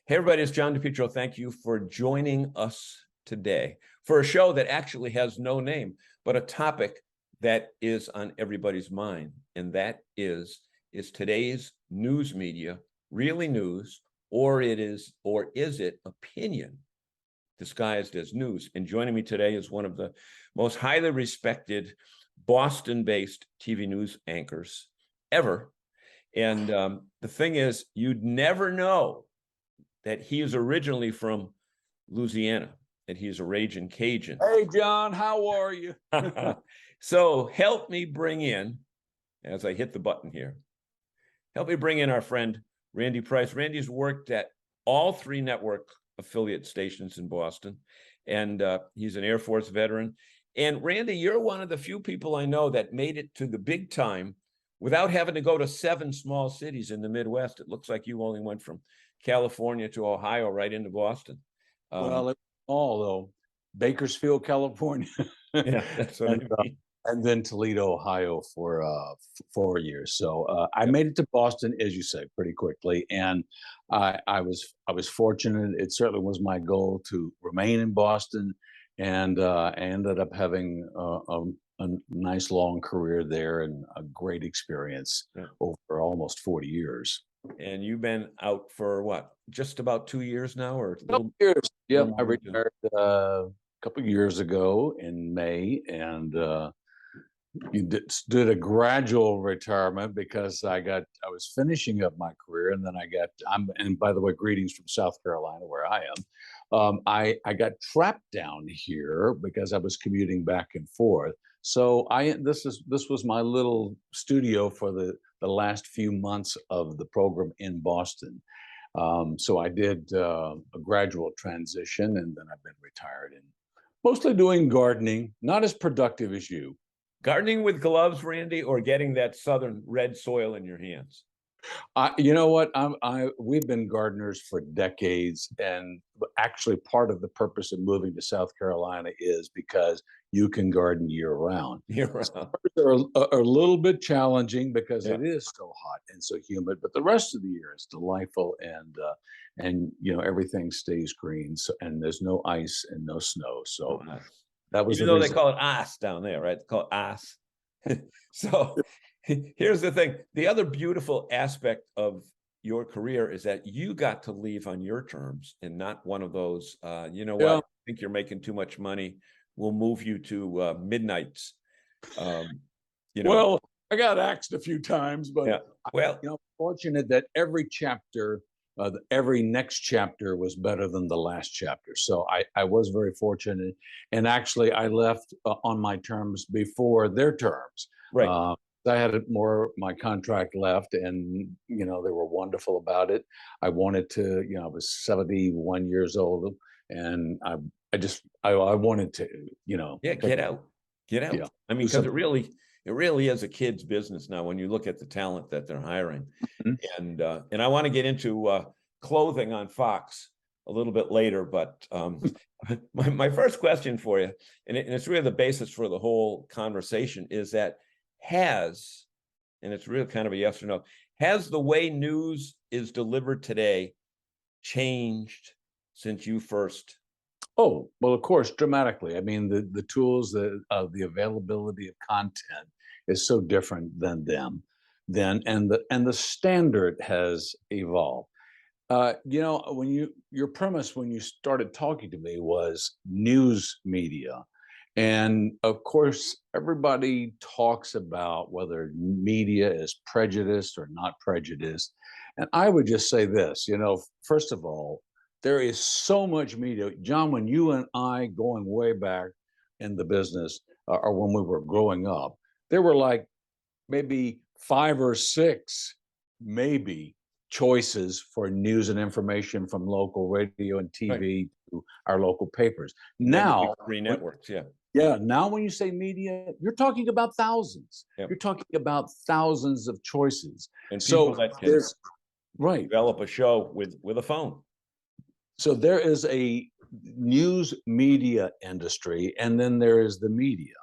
Hey, everybody, it's John DiPietro. Thank you for joining us today for a show that actually has no name, but a topic that is on everybody's mind. And that is today's news media really news, or is it opinion disguised as news? And joining me today is one of the most highly respected Boston-based TV news anchors ever. And the thing is, you'd never know that he is originally from Louisiana, and he's a raging Cajun. Hey, John, how are you? So help me bring in, as I hit the button here, help me bring in our friend, Randy Price. Randy's worked at all three network affiliate stations in Boston, and he's an Air Force veteran. And Randy, you're one of the few people I know that made it to the big time without having to go to 7 small cities in the Midwest. It looks like you only went from California to Ohio, right into Boston. Well, it's all though. Bakersfield, California. Yeah, that's what I mean. And then Toledo, Ohio for 4 years. So I made it to Boston, as you say, pretty quickly. And I was fortunate. It certainly was my goal to remain in Boston, and I ended up having a nice long career there and a great experience over almost 40 years. And you've been out for what, just about 2 years now, or a little years? Yeah, I more than retired a couple of years ago in May, and you did a gradual retirement because I was finishing up my career, and then and by the way, greetings from South Carolina, where I am. I got trapped down here because I was commuting back and forth. So this was my little studio for the last few months of the program in Boston. So I did a gradual transition, and then I've been retired and mostly doing gardening, not as productive as you. Gardening with gloves, Randy, or getting that southern red soil in your hands? You know what? We've been gardeners for decades, and actually part of the purpose of moving to South Carolina is because you can garden year round. Year-round. Are a little bit challenging because it is so hot and so humid, but the rest of the year is delightful, and everything stays green. So, and there's no ice and no snow. So that was even though they call it ice down there, right? They call it ice. So here's the thing. The other beautiful aspect of your career is that you got to leave on your terms and not one of those, what, I think you're making too much money, we'll move you to midnights. Well, I got axed a few times, but well, fortunate that every next chapter was better than the last chapter. So I was very fortunate, and actually I left on my terms before their terms. Right. I had my contract left, and they were wonderful about it. I wanted to, I was 71 years old, and I wanted to, get out. Yeah. I mean, because it really is a kid's business now when you look at the talent that they're hiring. And I want to get into clothing on Fox a little bit later, but my first question for you, and it's really the basis for the whole conversation, is that and it's really kind of a yes or no, has the way news is delivered today changed since you first? Oh, well, of course, dramatically. I mean, the tools, the availability of content is so different than and the standard has evolved. Your premise when you started talking to me was news media. And of course, everybody talks about whether media is prejudiced or not prejudiced. And I would just say this, first of all, there is so much media. John, when you and I, going way back in the business, or when we were growing up, there were like maybe 5 or 6, maybe, choices for news and information from local radio and TV to our local papers. Now, 3 networks, now when you say media, you're talking about thousands. You're talking about thousands of choices. And people that can develop a show with a phone. So there is a news media industry, and then there is the media.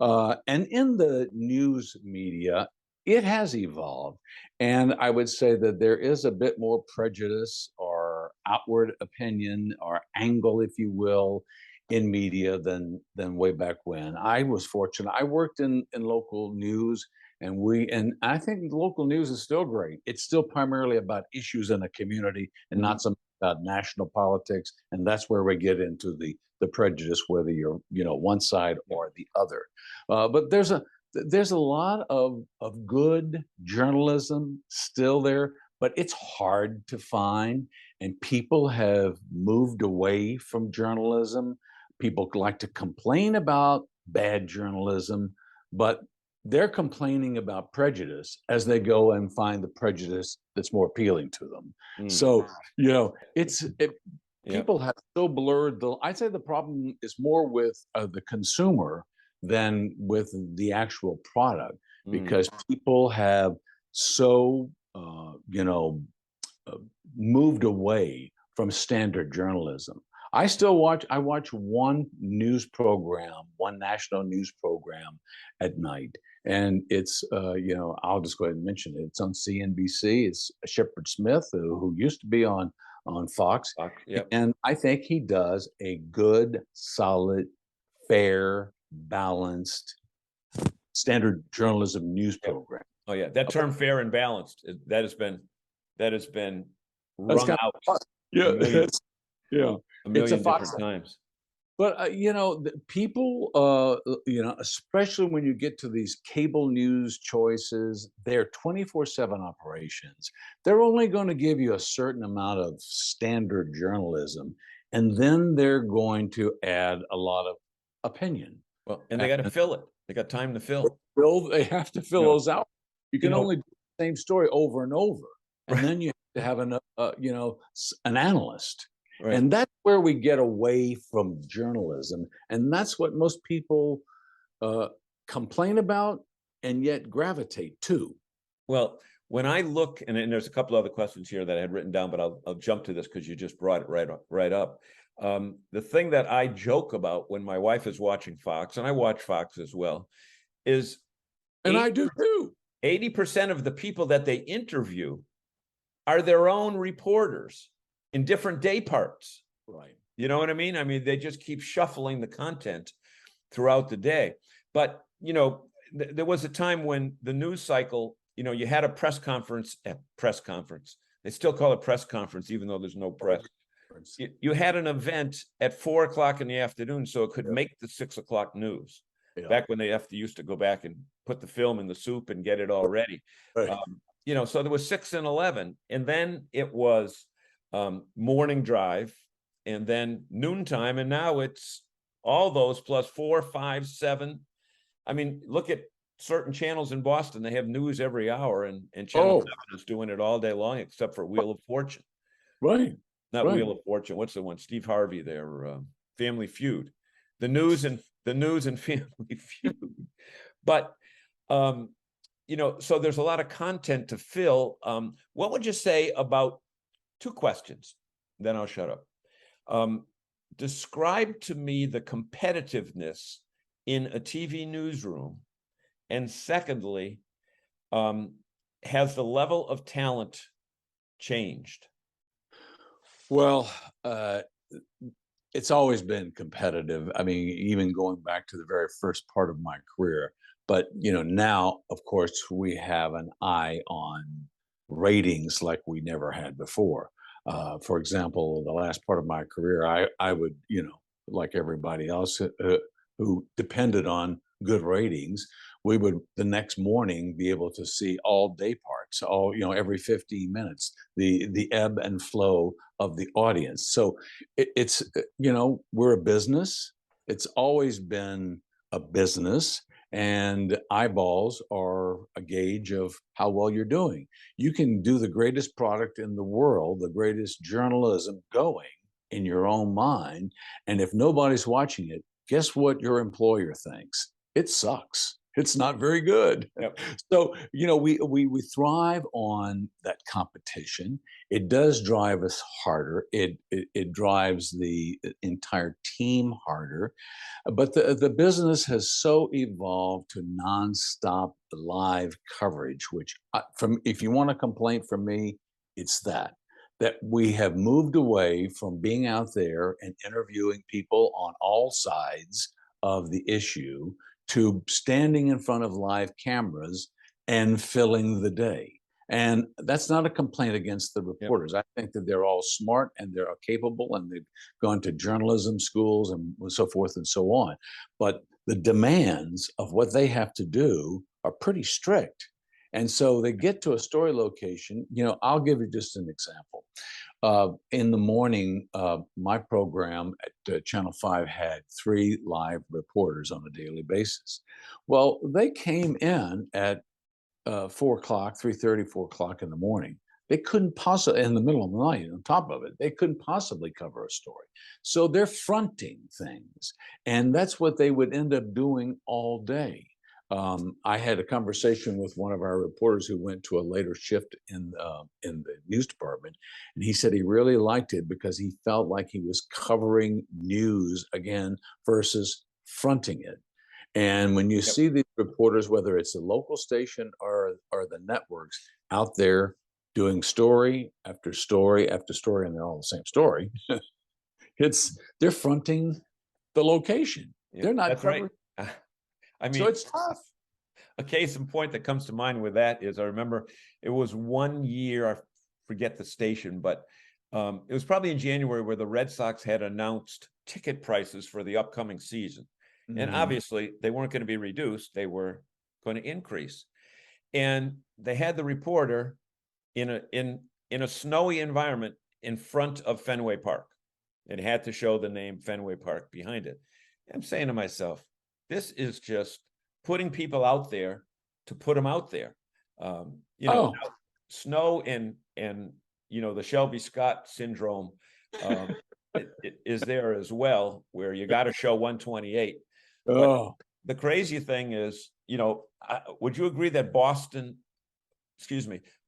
And in the news media, it has evolved. And I would say that there is a bit more prejudice or outward opinion or angle, if you will, in media than way back when. I was fortunate. I worked in local news, and I think local news is still great. It's still primarily about issues in a community and Mhm. not some about national politics. And that's where we get into the prejudice, whether you're one side or the other. But there's a lot of good journalism still there, but it's hard to find. And people have moved away from journalism. People like to complain about bad journalism, but they're complaining about prejudice as they go and find the prejudice that's more appealing to them. Mm. So, Yeah. people have so blurred I'd say the problem is more with the consumer than with the actual product, Mm. because people have so uh, moved away from standard journalism. I watch one news program, one national news program at night. And it's I'll just go ahead and mention it. It's on CNBC. It's Shepard Smith, who used to be on Fox. Yep. And I think he does a good, solid, fair, balanced, standard journalism news Yep. program. Oh yeah, that term "fair and balanced" that has been That's wrung kind out of yeah, yeah. a It's a million Fox. different times. But people, especially when you get to these cable news choices, they're 24/7 operations. They're only going to give you a certain amount of standard journalism, and then they're going to add a lot of opinion. Well, and they got to fill it. They got time to fill. They have to fill You know, those out. You you can know, only do the same story over and over, and then you have to have an analyst. right. And that's where we get away from journalism. And that's what most people uh, complain about and yet gravitate to. Well, when I look, and there's a couple other questions here that I had written down, but I'll jump to this because you just brought it right up. The thing that I joke about when my wife is watching Fox, and I watch Fox as well, is And I do too. 80% of the people that they interview are their own reporters in different day parts. Right. You know what I mean? I mean, they just keep shuffling the content throughout the day. But, there was a time when the news cycle, you had a press conference. They still call it press conference, even though there's no press. You had an event at 4 o'clock in the afternoon, so it could make the 6 o'clock news. Yeah. Back when they used to go back and put the film in the soup and get it all ready. Right. So there was 6 and 11, and then it was morning drive, and then noontime, and now it's all those plus 4, 5, 7. I mean, look at certain channels in Boston; they have news every hour, and Channel 7 is doing it all day long, except for Wheel of Fortune. Right. Not Right. Wheel of Fortune. What's the one? Steve Harvey there, Family Feud. The news and Family Feud. But so there's a lot of content to fill. What would you say about two questions? Then I'll shut up. Describe to me the competitiveness in a TV newsroom. And secondly, has the level of talent changed? Well, it's always been competitive. I mean, even going back to the very first part of my career. But now, of course, we have an eye on ratings like we never had before. For example, the last part of my career, I would, like everybody else who depended on good ratings, we would the next morning be able to see all day parts, every 15 minutes, the ebb and flow of the audience. So it's we're a business. It's always been a business, and eyeballs are a gauge of how well you're doing. You can do the greatest product in the world, the greatest journalism going in your own mind, and if nobody's watching it, guess what your employer thinks? It sucks. It's not very good. Yep. So, we thrive on that competition. It does drive us harder. It drives the entire team harder. But the business has so evolved to nonstop live coverage, which if you want a complaint from me, it's that. that we have moved away from being out there and interviewing people on all sides of the issue to standing in front of live cameras and filling the day. And that's not a complaint against the reporters. I think that they're all smart and they're capable and they've gone to journalism schools and so forth and so on. But the demands of what they have to do are pretty strict. And so they get to a story location. I'll give you just an example. In the morning, my program at Channel 5 had 3 live reporters on a daily basis. Well, they came in at 4 o'clock, 3:30, 4 o'clock in the morning. They couldn't possibly, in the middle of the night, on top of it, they couldn't possibly cover a story. So they're fronting things. And that's what they would end up doing all day. I had a conversation with one of our reporters who went to a later shift in the news department, and he said he really liked it because he felt like he was covering news again versus fronting it. And when you see these reporters, whether it's a local station or the networks out there doing story after story after story, and they're all the same story, they're fronting the location. They're not That's covering. right. I mean, So it's tough. A case in point that comes to mind with that is I remember it was one year, I forget the station, but it was probably in January where the Red Sox had announced ticket prices for the upcoming season. And obviously they weren't going to be reduced, they were going to increase. And they had the reporter in a snowy environment in front of Fenway Park. It had to show the name Fenway Park behind it. I'm saying to myself, this is just putting people out there to put them out there. Snow and the Shelby Scott syndrome it is there as well, where you got to show 128. But the crazy thing is, would you agree that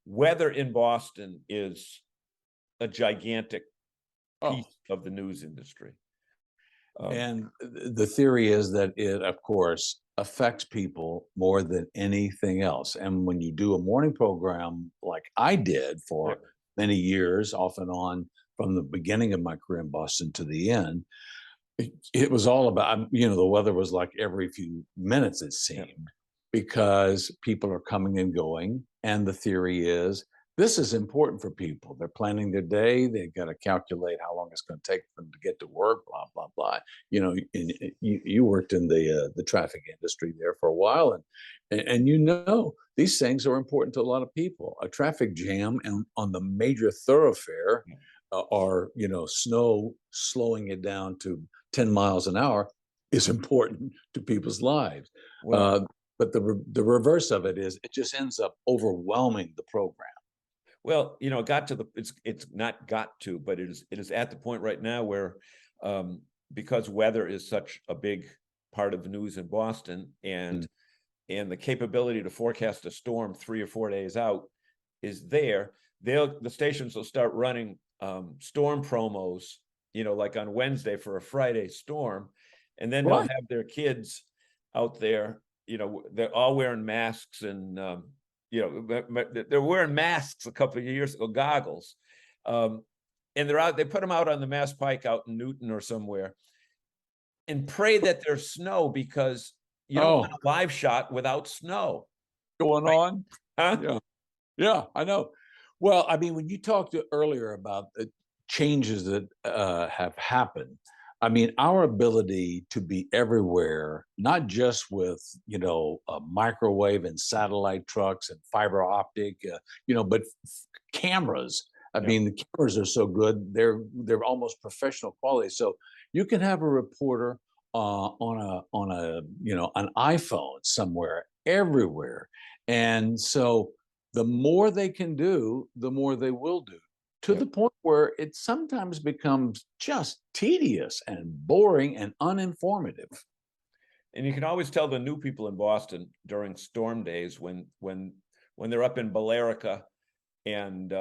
weather in Boston is a gigantic piece of the news industry? And the theory is that it, of course, affects people more than anything else. And when you do a morning program like I did for many years, off and on, from the beginning of my career in Boston to the end, it was all about, the weather was like every few minutes, it seemed, because people are coming and going. And the theory is, this is important for people. They're planning their day. They've got to calculate how long it's going to take them to get to work, blah, blah, blah. You worked in the traffic industry there for a while. And these things are important to a lot of people. A traffic jam on the major thoroughfare or, snow slowing it down to 10 miles an hour is important to people's lives. But the reverse of it is it just ends up overwhelming the program. Well, it's not got to, but it is at the point right now where because weather is such a big part of the news in Boston and the capability to forecast a storm 3 or 4 days out is there, the stations will start running storm promos, like on Wednesday for a Friday storm, and then they'll have their kids out there, they're all wearing masks and they're wearing masks a couple of years ago, goggles, and they put them out on the Mass Pike out in Newton or somewhere, and pray that there's snow because you don't want a live shot without snow going on. Huh? Yeah, I know. Well, I mean, when you talked earlier about the changes that have happened, I mean, our ability to be everywhere, not just with, a microwave and satellite trucks and fiber optic, but cameras. I mean, the cameras are so good; they're almost professional quality. So you can have a reporter on an iPhone somewhere, everywhere, and so the more they can do, the more they will do. To the point where it sometimes becomes just tedious and boring and uninformative. And you can always tell the new people in Boston during storm days when they're up in Billerica and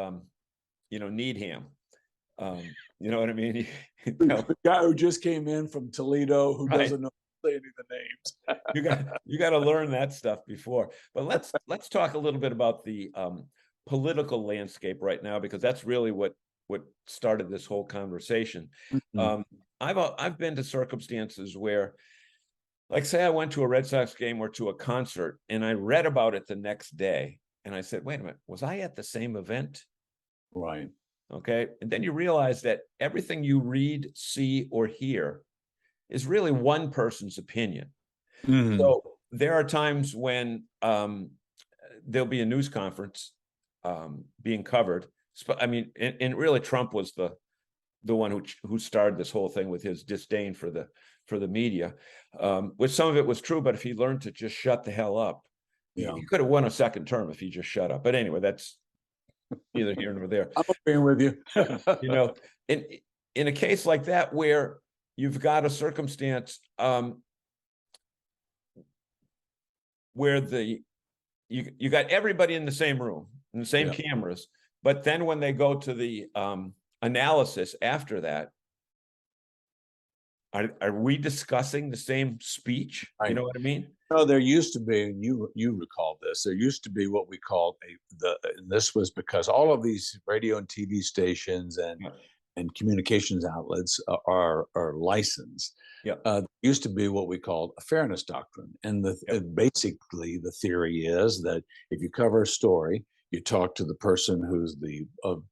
Needham. You know what I mean? The guy who just came in from Toledo who doesn't know any of the names. you got to learn that stuff before. But let's talk a little bit about the political landscape right now, because that's really what what started this whole conversation. Mhm. I've been to circumstances where, like, say I went to a Red Sox game or to a concert, and I read about it the next day, and I said, wait a minute, was I at the same event? Right. Okay. And then you realize that everything you read, see, or hear is really one person's opinion. Mhm. So there are times when there'll be a news conference being covered. I mean, and really Trump was the one who started this whole thing with his disdain for the media, which some of it was true, but if he learned to just shut the hell up, Yeah. he could have won a second term if he just shut up. But anyway, that's neither here nor there. I'm agreeing with you. You know, in a case like that where you've got a circumstance where you got everybody in the same room and the same Yeah. cameras, but then when they go to the analysis after that, are we discussing the same speech? You know what I mean? No, there used to be, and you recall this. There used to be what we called and this was because all of these radio and TV stations Yeah. and communications outlets are licensed. Yeah. There used to be what we called a fairness doctrine, and basically the theory is that if you cover a story, you talk to the person who's the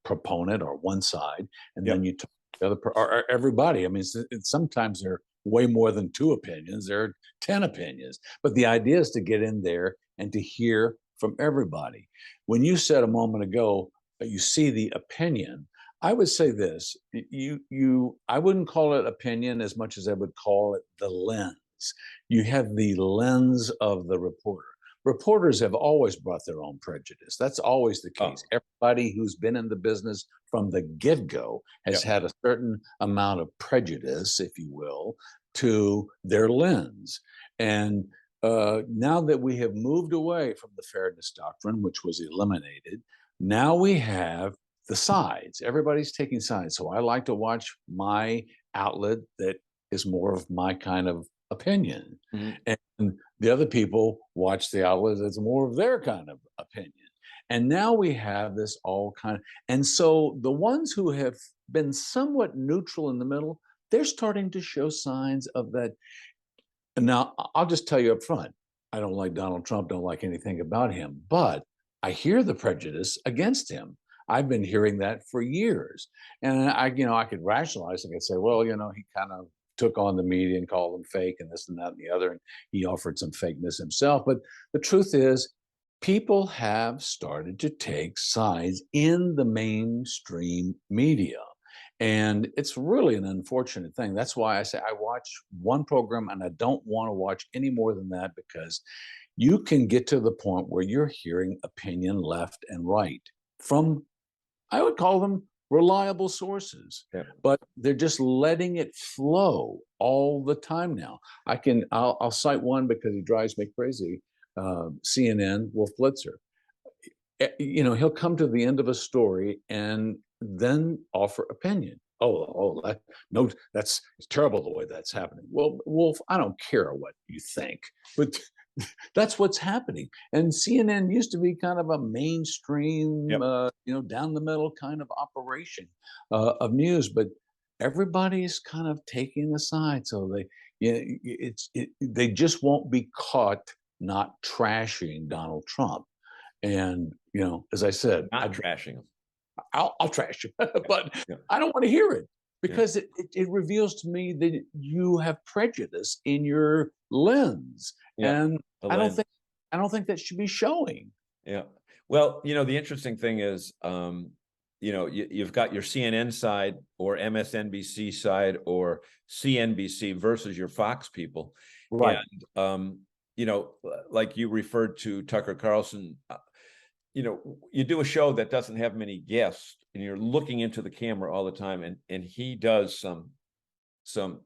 proponent or one side, and then you talk to the other or everybody. I mean, sometimes there are way more than two opinions. There are 10 opinions, but the idea is to get in there and to hear from everybody. When you said a moment ago, you see the opinion. I would say this: I wouldn't call it opinion as much as I would call it the lens. You have the lens of the reporter. Reporters have always brought their own prejudice. That's always the case. Everybody who's been in the business from the get-go has had a certain amount of prejudice, if you will, to their lens. And now that we have moved away from the Fairness Doctrine, which was eliminated, now we have the sides. Everybody's taking sides. So I like to watch my outlet that is more of my kind of opinion. Mm-hmm. And the other people watch the outlet that's more of their kind of opinion. And now we have this all kind of, and so the ones who have been somewhat neutral in the middle, they're starting to show signs of that. Now, I'll just tell you up front, I don't like Donald Trump, don't like anything about him, but I hear the prejudice against him. I've been hearing that for years. And I could rationalize, I could say, well, he kind of took on the media and called them fake and this and that and the other, and he offered some fakeness himself. But the truth is, people have started to take sides in the mainstream media. And it's really an unfortunate thing. That's why I say I watch one program and I don't want to watch any more than that, because you can get to the point where you're hearing opinion left and right from, I would call them reliable sources, but they're just letting it flow all the time now. I'll cite one because he drives me crazy. CNN, Wolf Blitzer. He'll come to the end of a story and then offer opinion. That's terrible the way that's happening. Well, Wolf, I don't care what you think, but that's what's happening. And CNN used to be kind of a mainstream, down the middle kind of operation of news, but everybody's kind of taking a side. So they just won't be caught not trashing Donald Trump. And as I said, Not trashing him. I'll trash you, but I don't want to hear it, because it reveals to me that you have prejudice in your lens, and I don't think that should be showing. Yeah. Well, the interesting thing is, you've got your CNN side or MSNBC side or CNBC versus your Fox people. Right. And, like you referred to Tucker Carlson, you do a show that doesn't have many guests and you're looking into the camera all the time. And he does some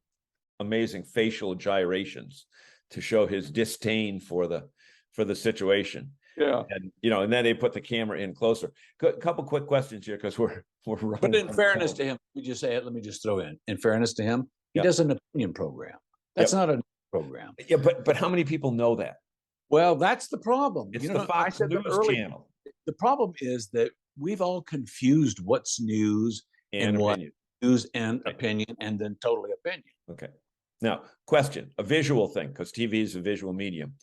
amazing facial gyrations to show his disdain for the situation. Yeah. And, and then they put the camera in closer. Couple quick questions here, because we're running. But in fairness to him, let me just throw in fairness to him, he does an opinion program. That's not a program. Yeah, but how many people know that? Well, that's the problem. It's the Fox News channel. The problem is that we've all confused what's news and in what opinion. news and Right. opinion, and then totally opinion. Okay. Now, question, a visual thing, because TV is a visual medium.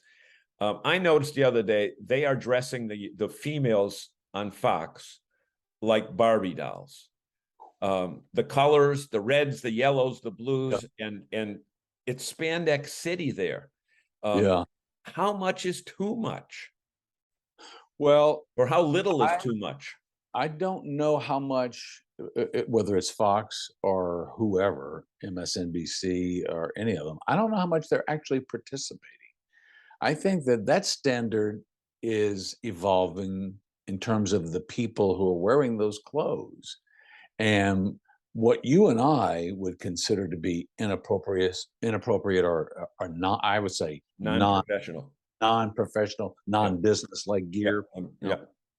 I noticed the other day, they are dressing the females on Fox like Barbie dolls. The colors, the reds, the yellows, the blues, and it's spandex city there. Yeah. How much is too much? Well, Or how little is too much? I don't know how much, whether it's Fox or whoever, MSNBC or any of them, I don't know how much they're actually participating. I think that that standard is evolving in terms of the people who are wearing those clothes. And what you and I would consider to be inappropriate or not, I would say Non-professional. non-professional, non-business like gear.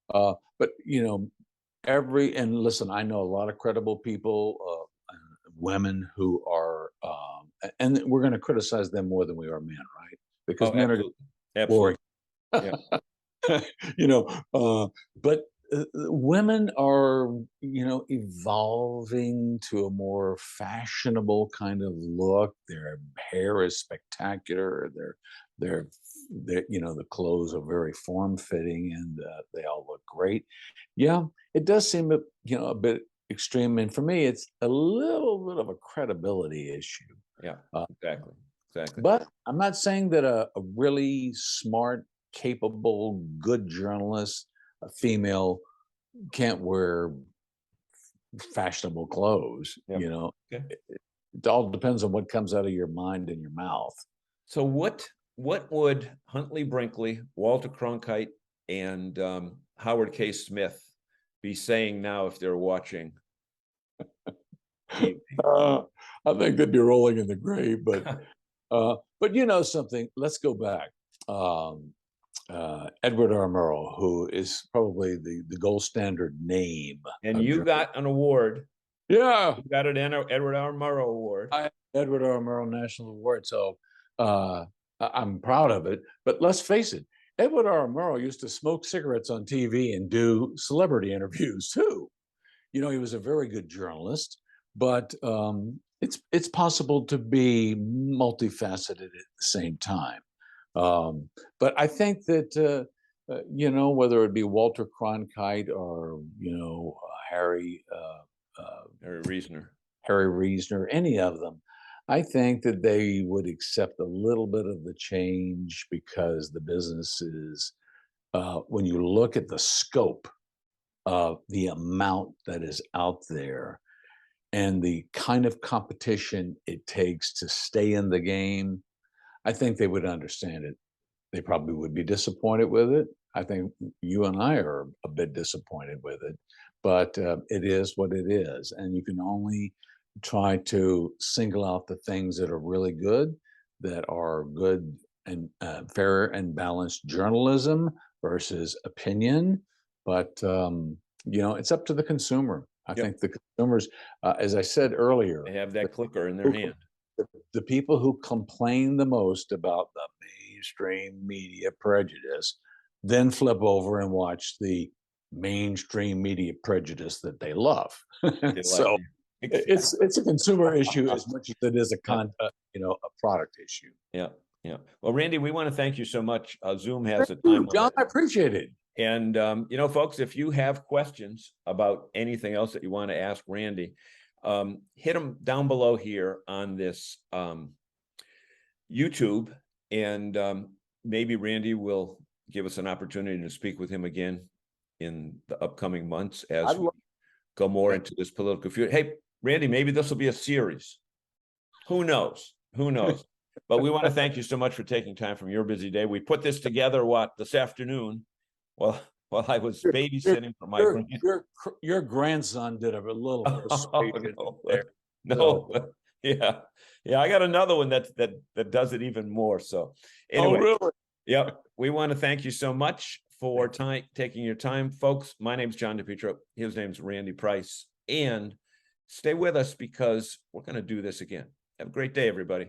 But and listen, I know a lot of credible people, women who are, and we're going to criticize them more than we are men, right? Because men are boring. Yeah. But women are, evolving to a more fashionable kind of look. Their hair is spectacular. Their the clothes are very form-fitting, and they all look great. Yeah, it does seem a bit extreme, and for me, it's a little bit of a credibility issue. Yeah, exactly. But I'm not saying that a really smart, capable, good journalist, a female, can't wear fashionable clothes. Okay. It all depends on what comes out of your mind and your mouth. So what would Huntley Brinkley, Walter Cronkite, and Howard K. Smith be saying now if they're watching TV? I think they'd be rolling in the grave, but something. Let's go back. Edward R. Murrow, who is probably the gold standard name. And you got an award. Yeah, you got an Edward R. Murrow Award. Edward R. Murrow National Award. So I'm proud of it. But let's face it, Edward R. Murrow used to smoke cigarettes on TV and do celebrity interviews too. He was a very good journalist, but it's possible to be multifaceted at the same time. But I think that whether it be Walter Cronkite or Harry Reasoner, any of them, I think that they would accept a little bit of the change, because the business is, when you look at the scope of the amount that is out there and the kind of competition it takes to stay in the game, I think they would understand it. They probably would be disappointed with it. I think you and I are a bit disappointed with it, but it is what it is. And you can only try to single out the things that are really good, that are good and fair and balanced journalism versus opinion. But, it's up to the consumer. I think the consumers, as I said earlier, they have that clicker in their hand. The people who complain the most about the mainstream media prejudice then flip over and watch the mainstream media prejudice that they love. So it's a consumer issue as much as it is a product issue. Yeah. Well, Randy, we want to thank you so much. Zoom has a time limit. John, I appreciate it. And folks, if you have questions about anything else that you want to ask Randy, hit them down below here on this YouTube, and maybe Randy will give us an opportunity to speak with him again in the upcoming months as we go more into this political future. Hey, Randy, maybe this will be a series. Who knows? But we want to thank you so much for taking time from your busy day. We put this together, this afternoon? Well, I was babysitting for my your grandson did a little persuasion there. No, yeah, I got another one that does it even more. So anyway, really? Yep. We want to thank you so much for taking your time, folks. My name's John DiPietro. His name's Randy Price, and stay with us because we're going to do this again. Have a great day, everybody.